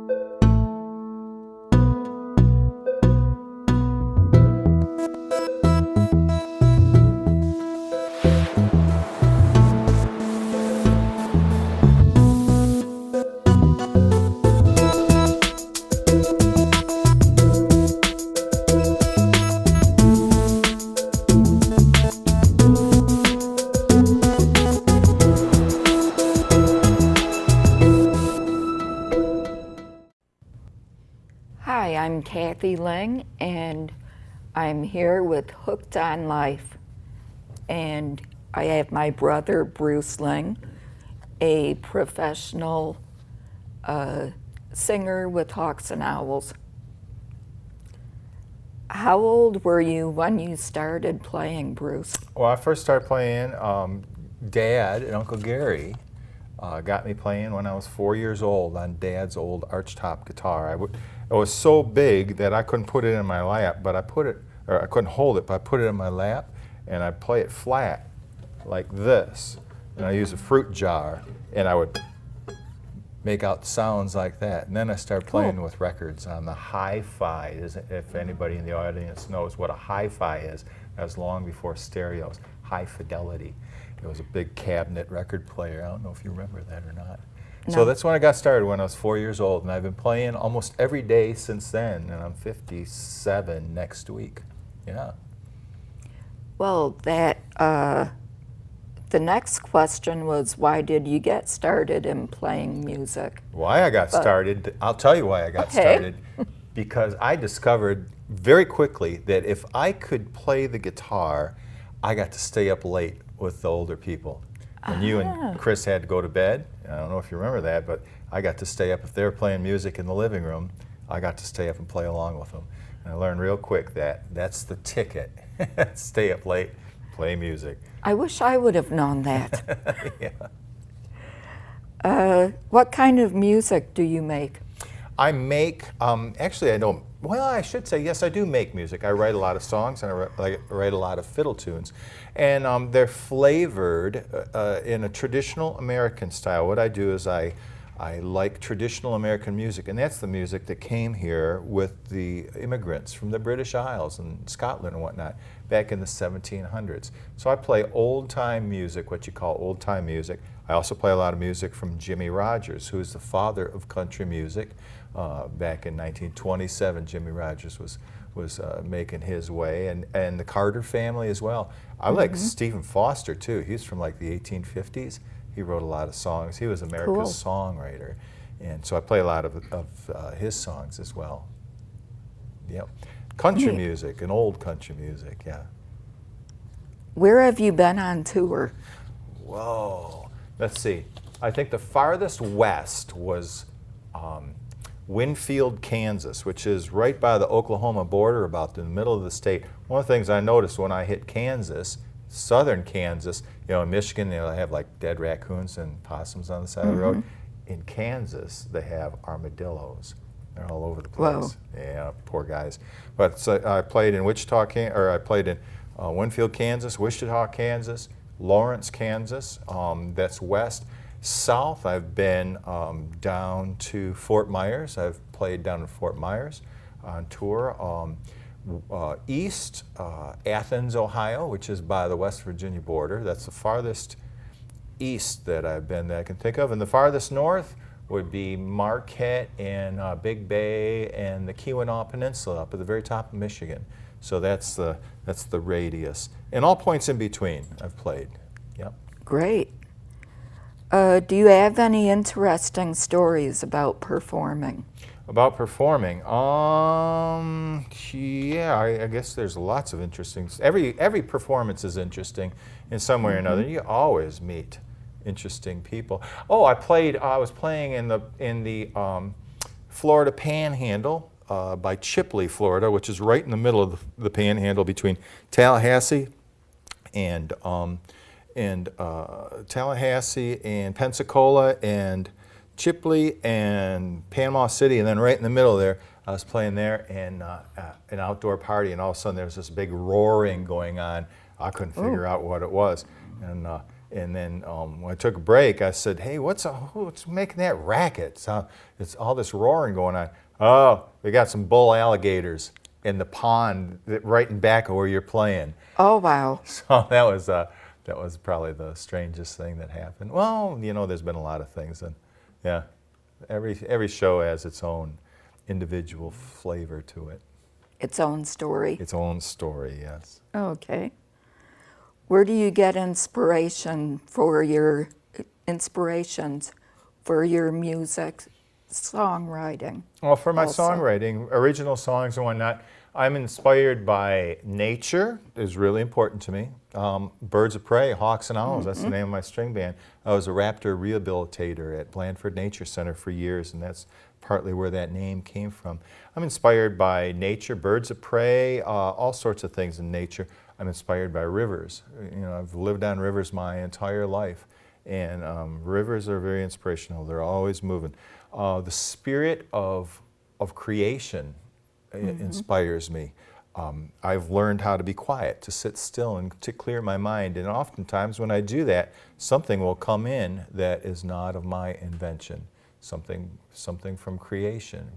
Hi, I'm Kathy Ling, and I'm here with Hooked on Life. And I have my brother, Bruce Ling, a professional singer with Hawks and Owls. How old were you when you started playing, Bruce? Well, I first started playing, Dad and Uncle Gary got me playing when I was 4 years old on Dad's old archtop guitar. It was so big that I couldn't put it in my lap, but I couldn't hold it, but I put it in my lap and I'd play it flat like this. And I used a fruit jar and I would make out sounds like that. And then I started playing with records on the hi-fi. If anybody in the audience knows what a hi-fi is, that was long before stereos. High fidelity. It was a big cabinet record player. I don't know if you remember that or not. No. So that's when I got started, when I was 4 years old, and I've been playing almost every day since then, and I'm 57 next week. Yeah. Well, the next question was, why did you get started in playing music? Why I got started, I'll tell you why I got started. Because I discovered very quickly that if I could play the guitar, I got to stay up late with the older people. When you and Chris had to go to bed, I don't know if you remember that, but I got to stay up. If they were playing music in the living room, I got to stay up and play along with them. And I learned real quick that that's the ticket. Stay up late, play music. I wish I would have known that. Yeah. What kind of music do you make? I make, actually I don't, well, I should say, yes, I do make music. I write a lot of songs and I write a lot of fiddle tunes. And they're flavored in a traditional American style. What I do is I like traditional American music, and that's the music that came here with the immigrants from the British Isles and Scotland and whatnot back in the 1700s. So I play old-time music, what you call old-time music. I also play a lot of music from Jimmy Rogers, who is the father of country music. Back in 1927, Jimmy Rogers was making his way, and the Carter family as well. I like Stephen Foster too. He's from like the 1850s. He wrote a lot of songs. He was America's songwriter, and so I play a lot of his songs as well. Yep, country music and old country music. Yeah. Where have you been on tour? Whoa. Let's see. I think the farthest west was Winfield, Kansas, which is right by the Oklahoma border, about in the middle of the state. One of the things I noticed when I hit Kansas, southern Kansas, you know, in Michigan they have like dead raccoons and possums on the side of the road. In Kansas they have armadillos. They're all over the place. Whoa. Yeah, poor guys. But so I played in I played in Winfield, Kansas, Wichita, Kansas, Lawrence, Kansas. That's west. South, I've been down to Fort Myers. I've played down in Fort Myers on tour. East, Athens, Ohio, which is by the West Virginia border. That's the farthest east that I've been that I can think of. And the farthest north would be Marquette and Big Bay and the Keweenaw Peninsula up at the very top of Michigan. So that's the radius. And all points in between I've played. Yep. Great. Do you have any interesting stories about performing? About performing? Yeah, I guess there's lots of interesting. Every performance is interesting in some way or another. You always meet interesting people. Oh, I was playing in the Florida Panhandle by Chipley, Florida, which is right in the middle of the Panhandle between Tallahassee and Pensacola and Chipley and Panama City, and then right in the middle there, I was playing there in an outdoor party, and all of a sudden there was this big roaring going on. I couldn't figure out what it was, and And then when I took a break, I said, "Hey, what's making that racket? It's all this roaring going on." "Oh, we got some bull alligators in the pond right in back of where you're playing." Oh, wow. So that was probably the strangest thing that happened. Well, you know, there's been a lot of things, and yeah, every show has its own individual flavor to it. Its own story. Its own story, yes. Okay. Where do you get inspirations for your music songwriting? Well, for my Also. songwriting, original songs and whatnot, I'm inspired by nature is really important to me. Birds of prey, hawks and owls, that's the name of my string band. I was a raptor rehabilitator at Blandford Nature Center for years, and that's partly where that name came from. I'm inspired by nature, birds of prey, all sorts of things in nature. I'm inspired by rivers. You know, I've lived on rivers my entire life, and rivers are very inspirational. They're always moving. The spirit of creation inspires me. I've learned how to be quiet, to sit still and to clear my mind, and oftentimes when I do that, something will come in that is not of my invention, something from creation,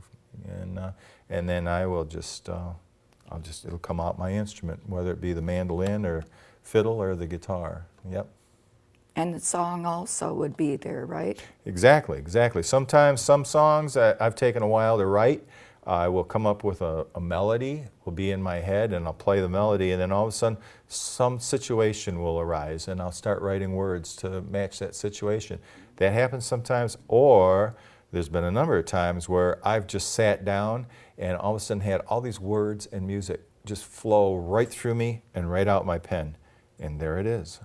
and then I will just it'll come out my instrument, whether it be the mandolin or fiddle or the guitar. Yep. And the song also would be there, right? Exactly, exactly. Sometimes some songs I've taken a while to write, I will come up with a melody, will be in my head, and I'll play the melody, and then all of a sudden some situation will arise, and I'll start writing words to match that situation. That happens sometimes, or there's been a number of times where I've just sat down and all of a sudden had all these words and music just flow right through me and right out my pen, and there it is.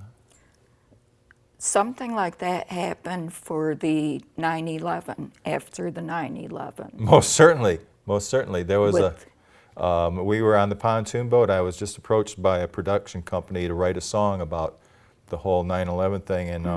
Something like that happened for the 9/11, after the 9/11. Most certainly, most certainly. There was With- we were on the pontoon boat. I was just approached by a production company to write a song about the whole 9/11 thing, and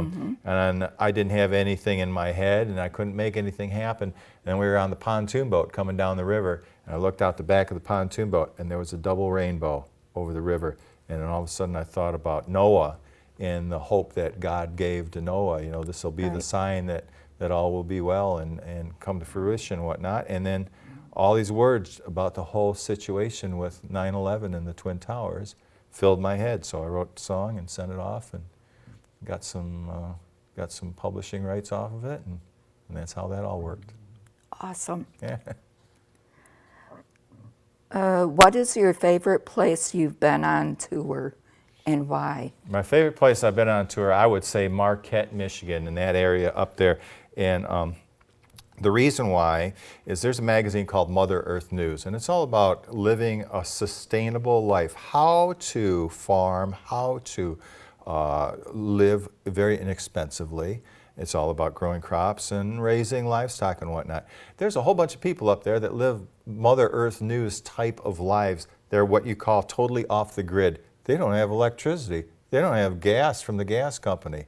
I didn't have anything in my head, and I couldn't make anything happen. And we were on the pontoon boat coming down the river, and I looked out the back of the pontoon boat, and there was a double rainbow over the river. And then all of a sudden I thought about Noah and the hope that God gave to Noah. You know, this will be the sign that all will be well and come to fruition and whatnot. And then all these words about the whole situation with 9/11 and the Twin Towers filled my head. So I wrote the song and sent it off and got some publishing rights off of it, and that's how that all worked. Awesome. Yeah. What is your favorite place you've been on tour, and why? My favorite place I've been on tour, I would say Marquette, Michigan, in that area up there. And the reason why is there's a magazine called Mother Earth News, and it's all about living a sustainable life, how to farm, how to live very inexpensively. It's all about growing crops and raising livestock and whatnot. There's a whole bunch of people up there that live Mother Earth News type of lives. They're what you call totally off the grid. They don't have electricity. They don't have gas from the gas company.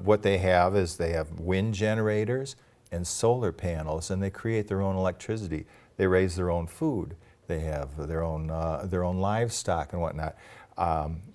What they have is they have wind generators and solar panels, and they create their own electricity. They raise their own food. They have their own livestock and whatnot.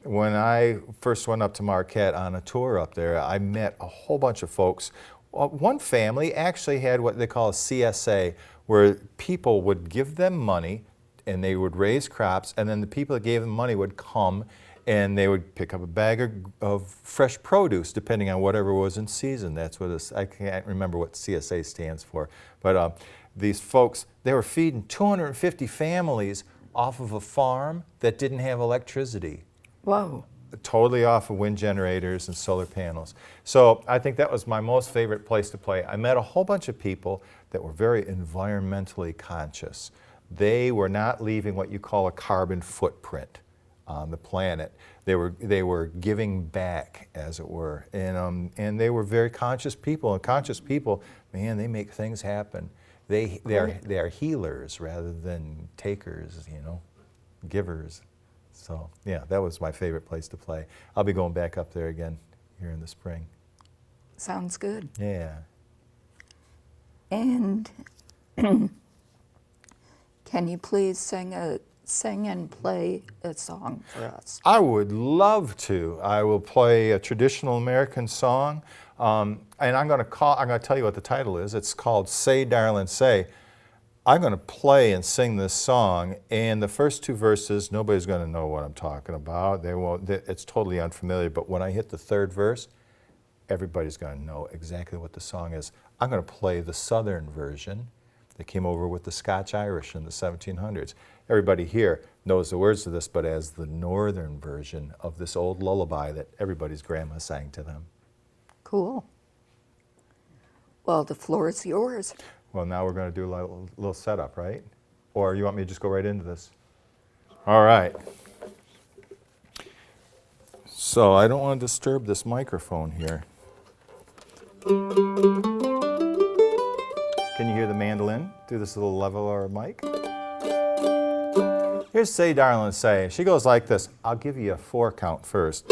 When I first went up to Marquette on a tour up there, I met a whole bunch of folks. One family actually had what they call a CSA, where people would give them money and they would raise crops, and then the people that gave them money would come and they would pick up a bag of fresh produce, depending on whatever was in season. That's what I can't remember what CSA stands for. But these folks, they were feeding 250 families off of a farm that didn't have electricity. Whoa. Totally off of wind generators and solar panels. So I think that was my most favorite place to play. I met a whole bunch of people that were very environmentally conscious. They were not leaving what you call a carbon footprint on the planet. They were giving back, as it were, and they were very conscious people. And conscious people, man, they make things happen. They are healers rather than takers, you know, givers. So yeah, that was my favorite place to play. I'll be going back up there again here in the spring. Sounds good. Yeah. And can you please sing a sing and play a song for us? I would love to. I will play a traditional American song, and I'm going to tell you what the title is. It's called "Say, Darling, Say." I'm going to play and sing this song, and the first two verses, nobody's going to know what I'm talking about. They won't. It's totally unfamiliar. But when I hit the third verse, everybody's going to know exactly what the song is. I'm going to play the Southern version that came over with the Scotch-Irish in the 1700s. Everybody here knows the words to this, but as the Northern version of this old lullaby that everybody's grandma sang to them. Cool. Well, the floor is yours. Well, now we're going to do a little setup, right? Or you want me to just go right into this? All right. So I don't want to disturb this microphone here. Can you hear the mandolin through this little leveler mic? Here's Say, Darling, Say. She goes like this. I'll give you a 4 count first.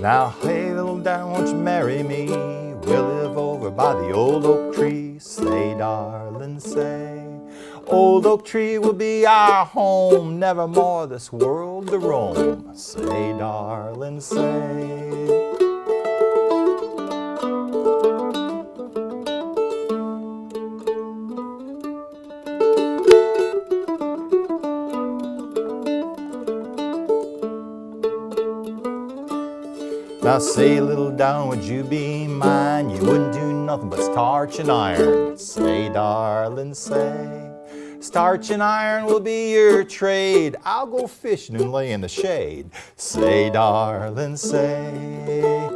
Now, hey, little darling, won't you marry me? We'll live over by the old oak tree. Say, darling, say. Old oak tree will be our home, never more this world to roam. Say, darling, say. Now say, little darling, would you be mine? You wouldn't do nothing but starch and iron. Say, darling, say. Starch and iron will be your trade. I'll go fishing and lay in the shade. Say, darling, say.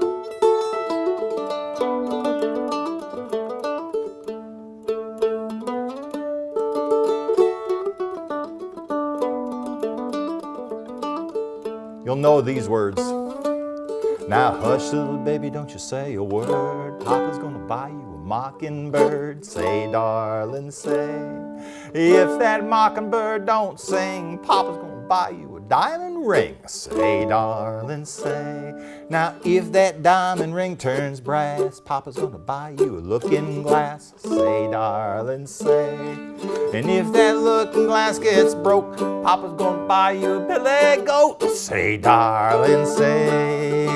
You'll know these words. Now hush, little baby, don't you say a word. Papa's gonna buy you a mockingbird. Say, darling, say. If that mockingbird don't sing, Papa's gonna buy you a diamond ring. Say, darling, say. Now if that diamond ring turns brass, Papa's gonna buy you a looking glass. Say, darling, say. And if that looking glass gets broke, Papa's gonna buy you a billy goat. Say, darling, say.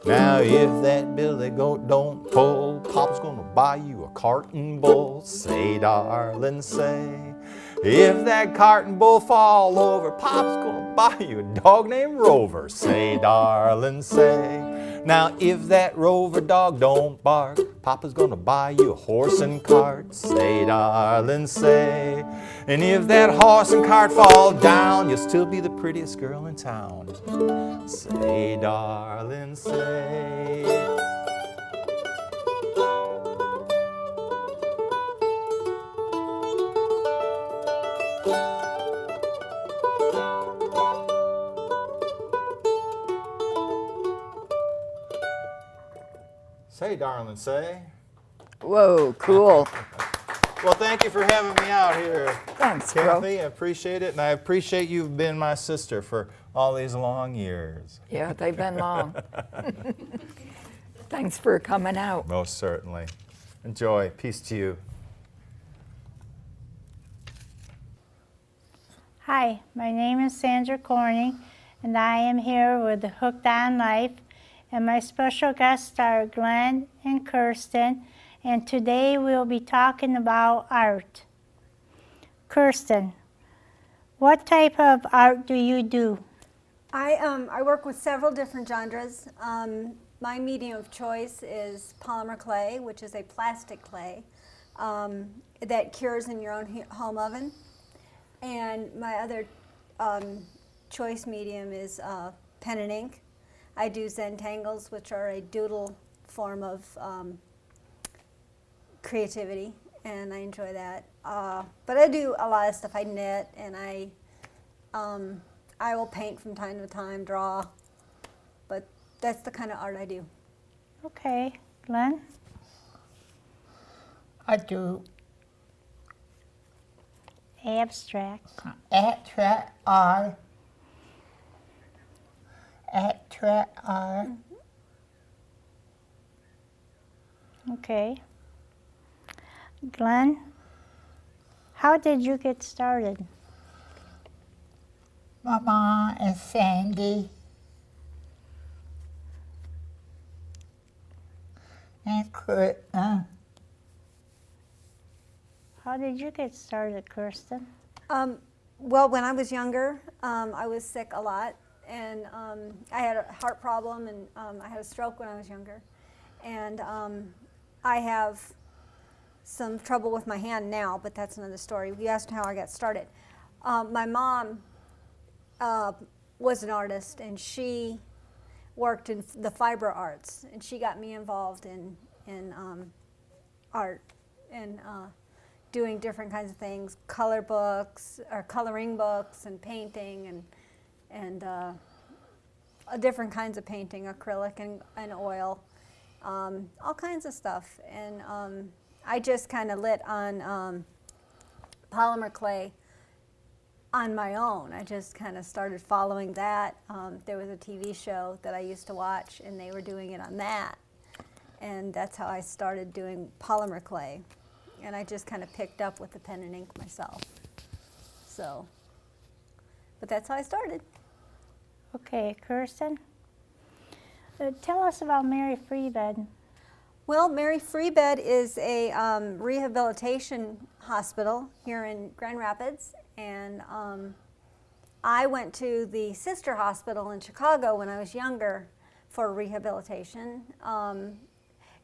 Now if that billy goat don't pull, Papa's gonna buy you a carton bull. Say, darling, say. If that carton bull fall over, Papa's gonna buy you a dog named Rover. Say, darling, say. Now if that Rover dog don't bark, Papa's gonna buy you a horse and cart. Say, darling, say. And if that horse and cart fall down, you'll still be the prettiest girl in town. Say, darling, say. Say, darling, say. Whoa, cool. Well, thank you for having me out here. Thanks, bro. Kathy, I appreciate it, and I appreciate you've been my sister for all these long years. Yeah, they've been long. Thanks for coming out. Most certainly. Enjoy. Peace to you. Hi, my name is Sandra Corning, and I am here with the Hooked on Life, and my special guests are Glenn and Kirsten, and today we'll be talking about art. Kirsten, what type of art do you do? I work with several different genres. My medium of choice is polymer clay, which is a plastic clay that cures in your own home oven. And my other choice medium is pen and ink. I do Zentangles, which are a doodle form of creativity, and I enjoy that. But I do a lot of stuff. I knit, and I I will paint from time to time, draw, but that's the kind of art I do. Okay, Glenn? I do Abstract. abstract art. Abstract art. Okay. Glenn, how did you get started? My mom and Sandy and Kurt. How did you get started, Kirsten? Well, when I was younger, I was sick a lot, and I had a heart problem, and I had a stroke when I was younger, and I have some trouble with my hand now, but that's another story. You asked how I got started. My mom was an artist, and she worked in the fiber arts, and she got me involved in art and doing different kinds of things, color books or coloring books and painting and different kinds of painting, acrylic and oil, all kinds of stuff. And I just kind of lit on polymer clay on my own. I just kind of started following that. There was a TV show that I used to watch, and they were doing it on that. And that's how I started doing polymer clay. And I just kind of picked up with the pen and ink myself. So, but that's how I started. Okay, Kirsten, tell us about Mary Freebed. Well, Mary Freebed is a rehabilitation hospital here in Grand Rapids, and I went to the sister hospital in Chicago when I was younger for rehabilitation.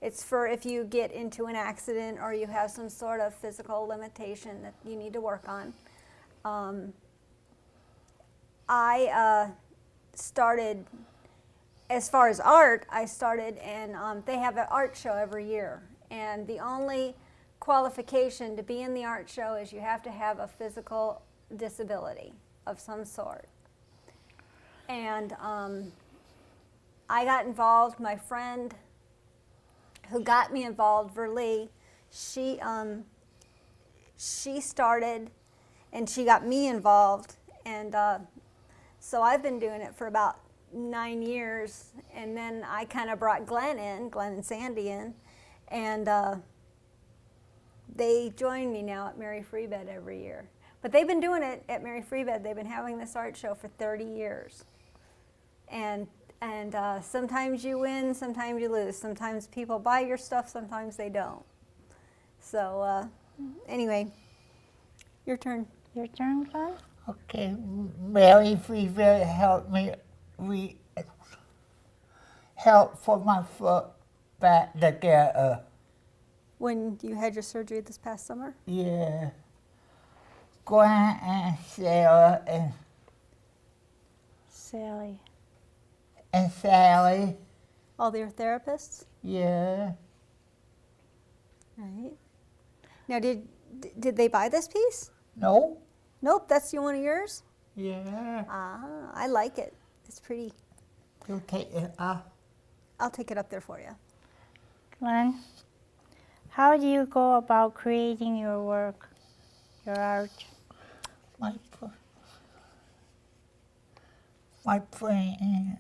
It's for if you get into an accident or you have some sort of physical limitation that you need to work on. I started, as far as art, I started, and they have an art show every year. And the only qualification to be in the art show is you have to have a physical disability of some sort. And I got involved. My friend who got me involved, Verlee, she started and she got me involved, and so I've been doing it for about 9 years, and then I kind of brought Glenn and Sandy in, and they join me now at Mary Freebed every year. But they've been doing it at Mary Freebed. They've been having this art show for 30 years. And sometimes you win, sometimes you lose. Sometimes people buy your stuff, sometimes they don't. So anyway, your turn. Your turn, Glenn? Okay, Mary Freebed helped me help for my foot back together. When you had your surgery this past summer? Yeah. Gwen and Sarah Sally. and Sally. All their therapists? Yeah. Right. Now, did they buy this piece? No. Nope, that's one of yours? Yeah. Ah, I like it. It's pretty. You take it off. I'll take it up there for you. Glenn, how do you go about creating your work, your art? My friend,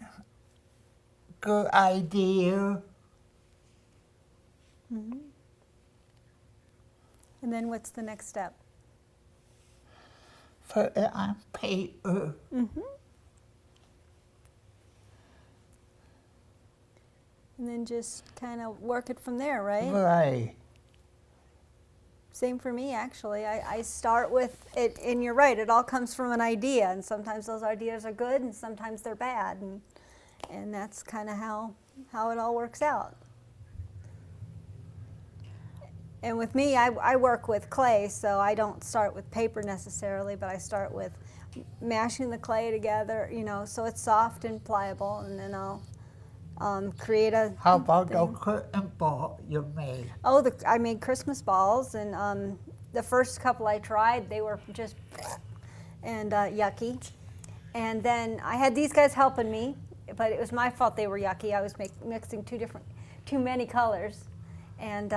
good idea. Mm-hmm. And then what's the next step? Put it on paper. Mm-hmm. And then just kind of work it from there, right? Right. Same for me, actually. I start with it, and you're right, it all comes from an idea, and sometimes those ideas are good, and sometimes they're bad, and that's kind of how it all works out. And with me, I work with clay, so I don't start with paper necessarily, but I start with mashing the clay together, so it's soft and pliable, and then I'll create a How about the thing. curtain ball you made? Oh, I made Christmas balls, and the first couple I tried, they were just, and yucky. And then I had these guys helping me, but it was my fault they were yucky. I was mixing too many colors. And,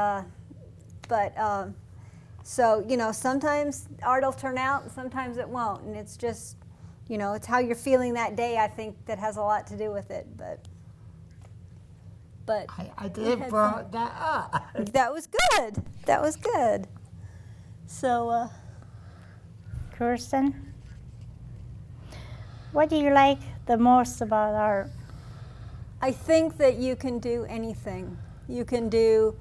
so, you know, sometimes art will turn out and sometimes it won't. And it's just, you know, it's how you're feeling that day, I think, that has a lot to do with it. But I did brought that up. that was good. That was good. So, Kirsten, what do you like the most about art? I think that you can do anything. You can do,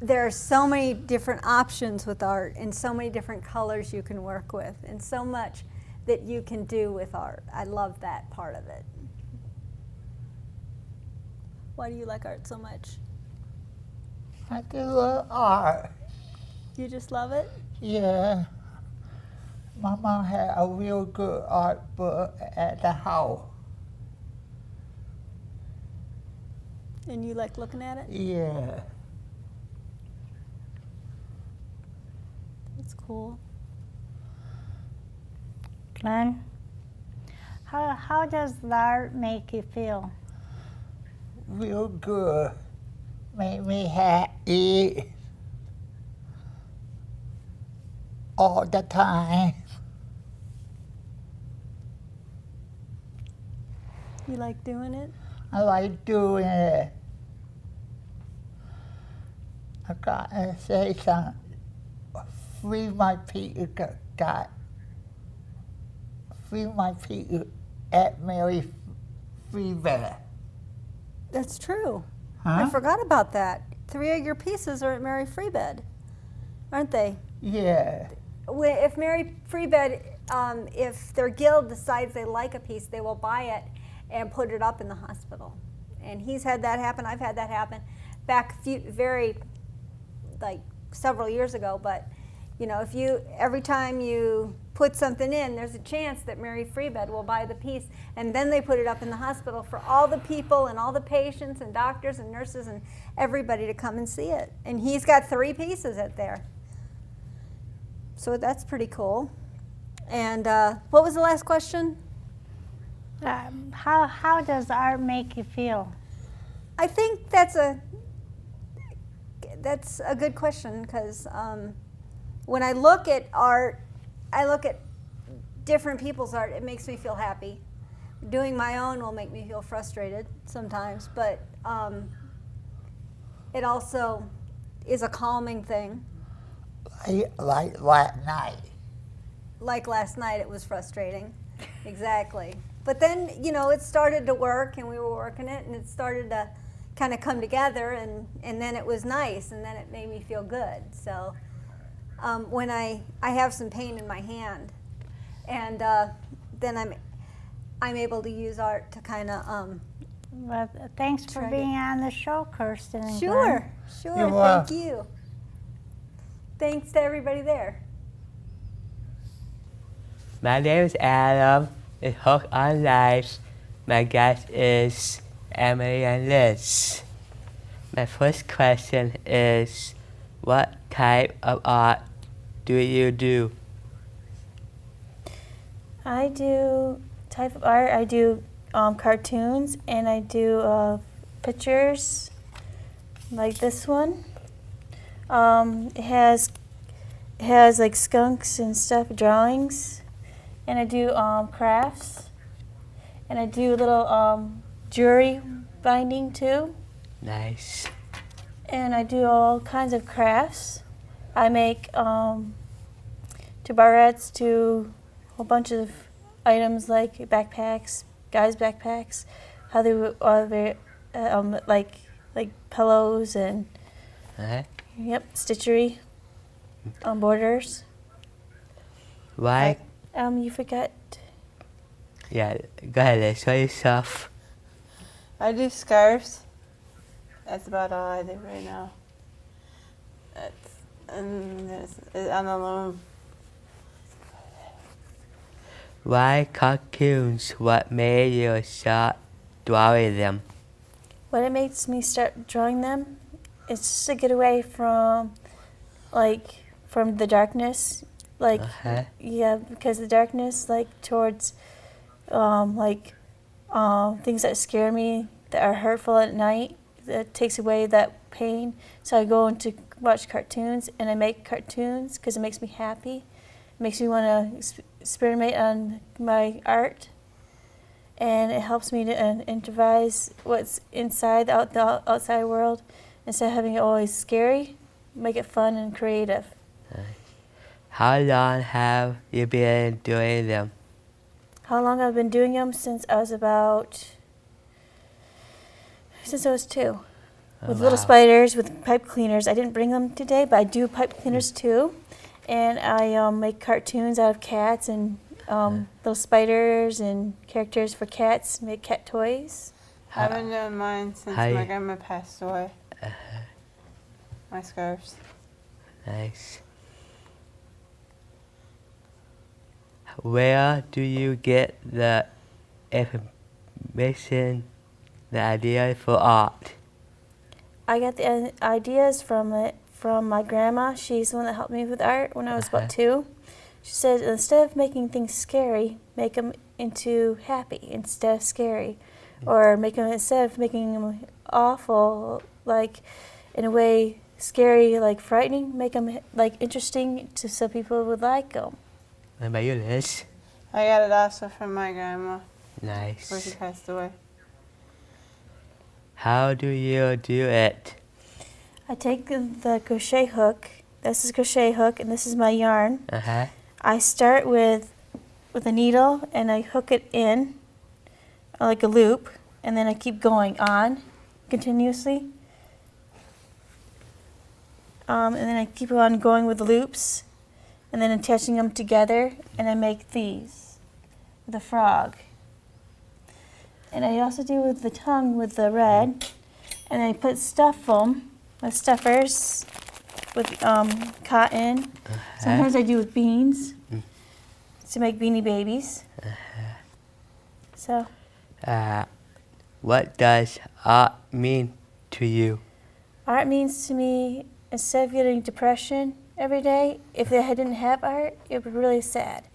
there are so many different options with art and so many different colors you can work with and so much that you can do with art. I love that part of it. Why do you like art so much? I do love art. You just love it? Yeah. My mom had a real good art book at the house. And you like looking at it? Yeah. That's cool. Glenn, how does the art make you feel? Real good. Make me happy. All the time. You like doing it? I like doing it. I gotta say something. Free my people got. Free my people at Mary Freebed. That's true. Huh? I forgot about that. 3 of your pieces are at Mary Freebed, aren't they? Yeah. If Mary Freebed, if their guild decides they like a piece, they will buy it and put it up in the hospital. And he's had that happen. I've had that happen back several years ago. But you know, every time you put something in, there's a chance that Mary Freebed will buy the piece, and then they put it up in the hospital for all the people and all the patients and doctors and nurses and everybody to come and see it. And he's got 3 pieces at there. So that's pretty cool. And what was the last question? How does art make you feel? I think that's a good question because when I look at art, I look at different people's art, it makes me feel happy. Doing my own will make me feel frustrated sometimes, but it also is a calming thing. Like last night. Like last night, it was frustrating. Exactly. But then, you know, it started to work, and we were working it, and it started to kind of come together, and then it was nice, and then it made me feel good. So when I have some pain in my hand, and then I'm able to use art to kind of Well, thanks for Try to- being on the show, Kirsten. and Sure, sure. You're Thank welcome. you. Thanks to everybody there. My name is Adam. It's Hooked on Life. My guest is Emily and Liz. My first question is, what type of art do you do? I do type of art. I do cartoons, and I do pictures like this one. It has like skunks and stuff, drawings, and I do crafts, and I do little jewelry binding too, Nice. and I do all kinds of crafts. I make barrettes to a whole bunch of items like backpacks, guys' backpacks, how they were like pillows and stitchery on borders. Why? You forgot. Yeah, go ahead, Liz. Show yourself. I do scarves. That's about all I do right now. And I'm alone. Why cartoons? What made you start drawing them? What makes me start drawing them is just to get away from the darkness like Uh-huh. yeah, because the darkness, like towards things that scare me that are hurtful at night, that takes away that pain. So I go into watch cartoons, and I make cartoons because it makes me happy. It makes me want to experiment on my art, and it helps me to improvise what's inside the outside world instead of having it always scary. Make it fun and creative. How long have you been doing them? How long I've been doing them? Since I was 2. With little wow. spiders, with pipe cleaners. I didn't bring them today, but I do pipe cleaners too. And I make cartoons out of cats and little spiders and characters for cats, make cat toys. I've been doing mine since Hi. my grandma passed away. My scarves. Nice. Where do you get the information, the idea for art? I got the ideas from my grandma. She's the one that helped me with art when I was about 2. She said instead of making things scary, make them into happy instead of scary, or make them instead of making them awful, like in a way scary, like frightening, make them like interesting to so people would like them. What about you, Liz? I got it also from my grandma before she Nice. passed away. How do you do it? I take the crochet hook. This is crochet hook, and this is my yarn. Uh-huh. I start with a needle, and I hook it in like a loop, and then I keep going on continuously. And then I keep on going with the loops, and then attaching them together, and I make these, the frog. And I also do with the tongue with the red, and I stuff them with stuffers with cotton. Sometimes I do with beans to make beanie babies. So What does art mean to you? art means to me, instead of getting depression every day, if I didn't have art, it would be really sad.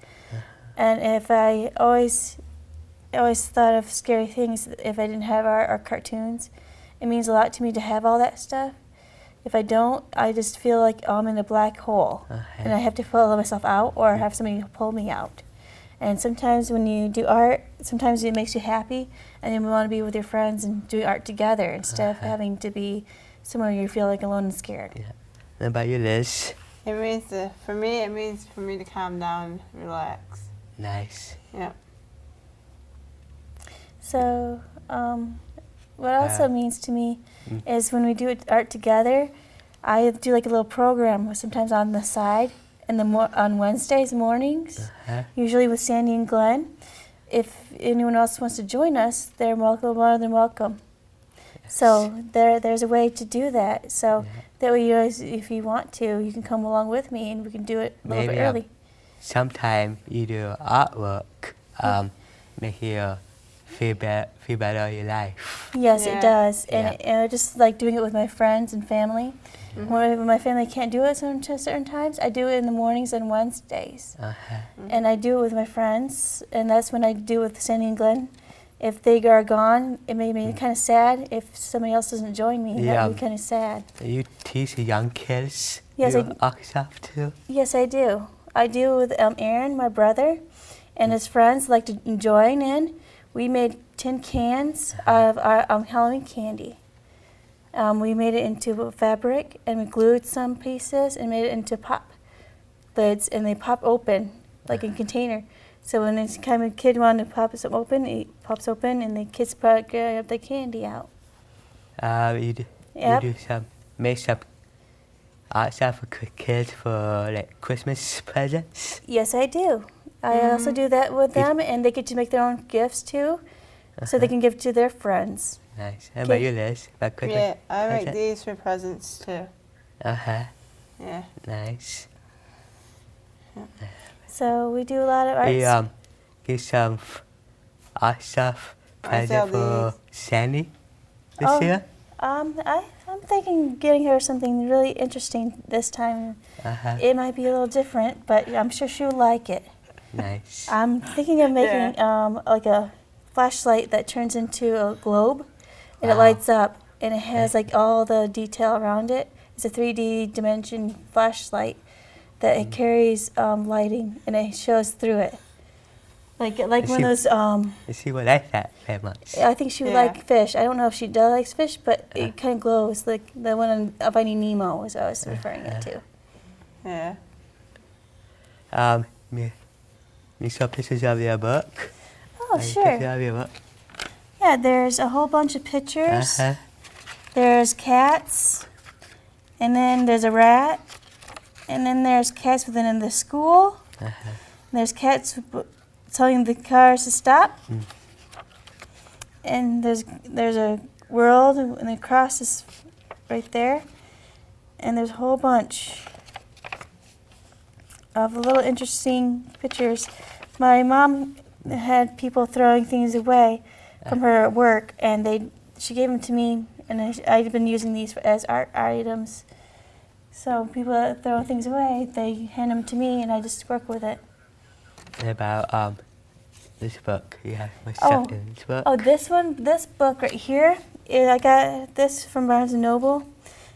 And if I always thought of scary things, if I didn't have art or cartoons, it means a lot to me to have all that stuff. If I don't, I just feel like I'm in a black hole, and I have to pull myself out or have somebody pull me out. And sometimes when you do art, sometimes it makes you happy, and you want to be with your friends and do art together instead of having to be somewhere you feel like alone and scared. Yeah. What about you, Liz? It means for me to calm down, relax. Nice. Yeah. So, what also means to me is when we do art together, I do like a little program sometimes on the side, and on Wednesdays mornings, usually with Sandy and Glenn. If anyone else wants to join us, they're more than welcome. So there's a way to do that. So that way, if you want to, you can come along with me, and we can do it a little bit early. Sometime you do artwork, make you feel better in your life. Yes, Yeah. it does, Yeah. and I just like doing it with my friends and family. When my family can't do it certain times, I do it in the mornings and Wednesdays, and I do it with my friends, and that's when I do it with Sandy and Glenn. If they are gone, it made me kind of sad. If somebody else doesn't join me, that would be kind of sad. You teach young kids Yes, your art stuff too? Yes, I do. I do with Aaron, my brother, and his friends like to join in. We made tin cans of our Halloween candy. We made it into fabric, and we glued some pieces and made it into pop lids, and they pop open like a container. So when it's kind of a kid wanted to pop something open, it pops open, and the kids grab the candy out. You Yep. do make some art stuff for kids for like Christmas presents? Yes, I do. I also do that with them, and they get to make their own gifts too, so they can give to their friends. Nice. How about you, Liz? About Christmas Yeah, I make present? these for presents too. Yeah. Nice. So we do a lot of art. We give some art stuff I present sell for these. Sandy this Oh. year. I'm thinking getting her something really interesting this time. It might be a little different, but I'm sure she'll like it. Nice. I'm thinking of making like a flashlight that turns into a globe, and it Wow. lights up, and it has like all the detail around it. It's a 3D dimension flashlight that it carries lighting, and it shows through it. Like one of those. She would like that very much. I think she would like fish. I don't know if she does like fish, but it kind of glows like the one on Finding Nemo was I was referring it to. Yeah. You saw pictures of your book? Oh, Pictures sure. of your book? Yeah, there's a whole bunch of pictures. There's cats, and then there's a rat, and then there's cats within the school. And there's cats telling the cars to stop. And there's a world, and the cross is right there. And there's a whole bunch of little interesting pictures. My mom had people throwing things away from her work, and she gave them to me, and I've been using these as art items. So people that throw things away, they hand them to me, and I just work with it. And about this book, you have much stuff in this book? Oh, this book right here, I got this from Barnes & Noble.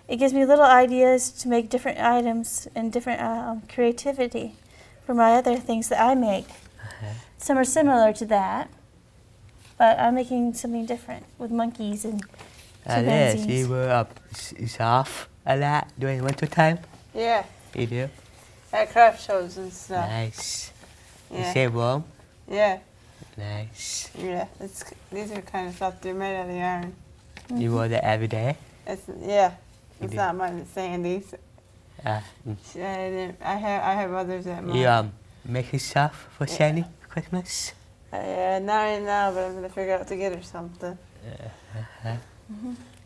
It gives me little ideas to make different items and different creativity for my other things that I make. Some are similar to that, but I'm making something different with monkeys and chimpanzees. You were off a lot during winter time? Yeah. You do? At craft shows and stuff. Nice. You Yeah. stay warm? Yeah. Nice. Yeah. These are kind of stuff they're made out of yarn. You wore that every day? It's do? not mine. It's Sandy's. I have others at mine. You making stuff for Sandy for Christmas? Not right now, but I'm gonna figure out to get her something.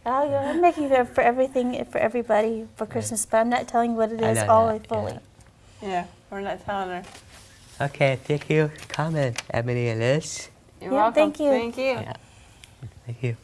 I'm making it for everything, for everybody, for Christmas, but I'm not telling you what it I is know all that, fully. Yeah, we're not telling her. Okay, thank you for coming, Emily and Liz. You're Yeah, welcome. thank you. Thank you. Yeah. Thank you.